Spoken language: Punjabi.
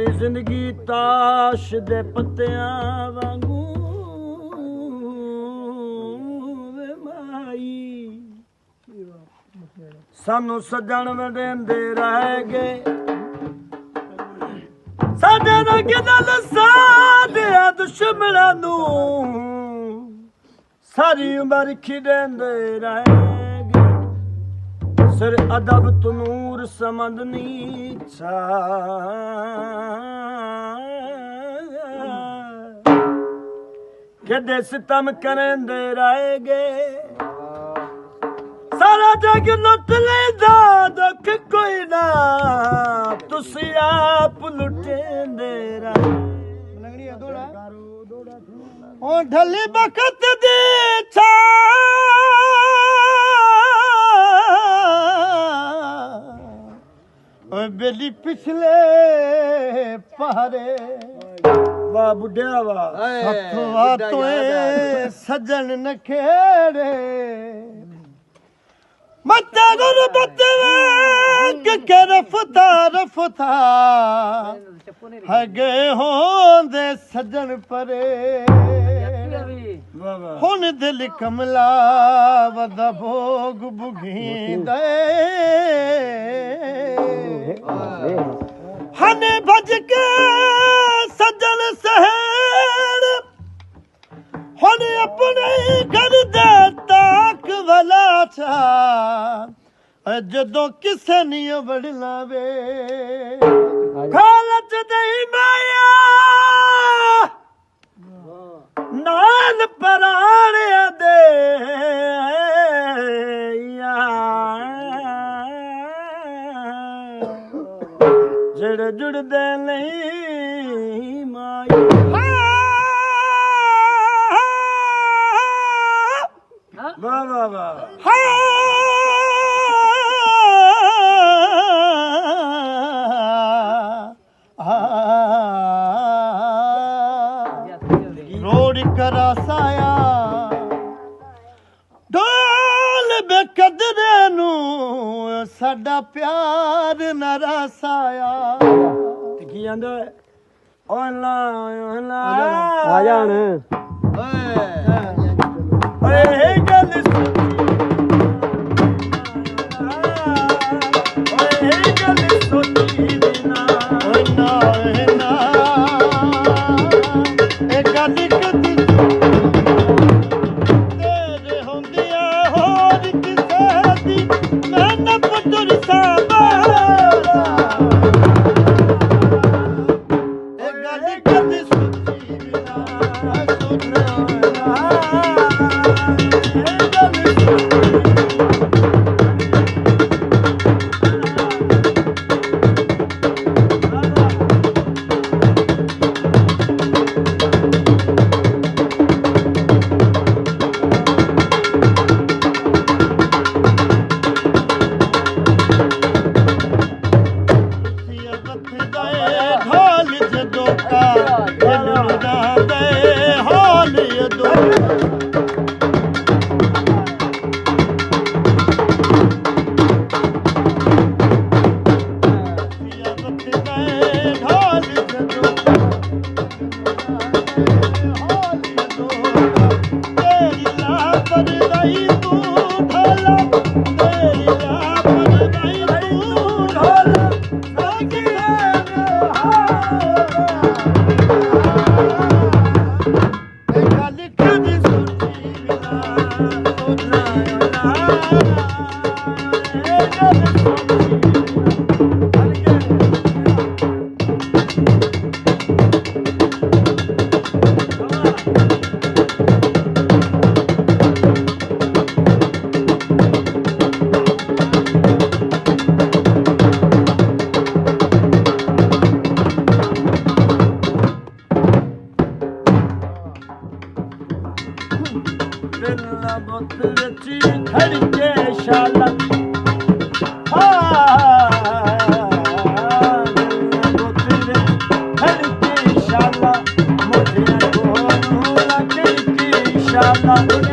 ਸਾਰੀ ਜ਼ਿੰਦਗੀ ਤਾਸ਼ ਦੇ ਪੱਤਿਆਂ ਵਾਂਗੂ ਵੇ ਮਾਈ ਸਾਨੂੰ ਸੱਜਣ ਵੰਡੇਂਦੇ ਰਹਿ ਗਏ ਸਾਡੇ ਨਾਲ ਕਿਦਾਂ ਸਾਡਿਆਂ ਦੁਸ਼ਮਣਾਂ ਨੂੰ ਸਾਰੀ ਉਮਰ ਖਿੜੇਂਦੇ ਰਹਿ ਗਏ ਸਿਰ ਅਦਬ ਤੋਂ ਨੂਰ ਸਮਝ ਨੀਚਾ ਕਿਦੇ ਸਿਤਮ ਕਰੇਂਦੇ ਰਹਿ ਗਏ ਸਾਰਾ ਜਗ ਲੁੱਟ ਲੈਂਦਾ ਦੁੱਖ ਕੋਈ ਨਾ ਤੁਸੀਂ ਆਪ ਲੁੱਟੇਂਦੇ ਰਹਿ ਉਹ ਢਲੀ ਬਖਤ ਦੀ ਛਾ ਓਏ ਬੇਲੀ ਪਿਛਲੇ ਪਹਾਰੇ ਵਾਹ ਬੁੱਢਿਆ ਵਾਹ ਸੱਤਵਾ ਤੋਏ ਸੱਜਣ ਨਖੇੜੇ ਮੱਤੇ ਗੁਰਬਤ ਕਿ ਰਫਤਾਰ ਹੈਗੇ ਹੋਂਦੇ ਸੱਜਣ ਪਰੇ ਹੁਣ ਦਿਲ ਕਮਲਾ ਵਦਾ ਭੋਗ ਬੁਘੀਂਦੇ ਹਨੇ ਭਜ ਕੇ ਸੱਜਣ ਸਹਿਣ ਹੁਣ ਆਪਣੇ ਘਰ ਦੇ ਤਾਕ ਵਾਲਾ ਛਾ ਜਦੋਂ ਕਿਸੇ ਨਹੀਂ ਵੜਨਾ ਵੇ ਖਾਲਤ ਨਹੀਂ ਮਾਇਆ ਨਾਲ ਪਰਾਣਿਆਂ ਦੇ ਜਿਹੜੇ ਜੁੜਦੇ ਨਹੀਂ ਮਾਇਆ ਵਾਹ ਵਾਹ ਵਾਹ ਰੋੜ ਕਰਾਸਾਇਆ ਢੋਲ ਬੇਕਦਰੇ ਨੂੰ ਸਾਡਾ ਪਿਆਰ ਨਾ ਰਸਾਇਆ ਤੇ ਕੀ ਆਂਦਾ ਓਏ ਲਾ ਆ ਜਾਣ ਓਏ ਗੱਲ ਸੋਚੀ ਨਾ ਓਏ ਨਾ ਇਹ ਗੱਲ ਕਦੀ ਤੇਰੇ ਹੁੰਦਿਆਂ ਹੋਰ ਕਿਸੇ ਦੀ ਮੈਂ ਨਾ ਪੁੱਤਰ ਸਾਬਾ ਇਹ ਗੱਲ ਕਦੀ ਸੋਚੀ ਨਾ ਸੋਚਣਾ Allah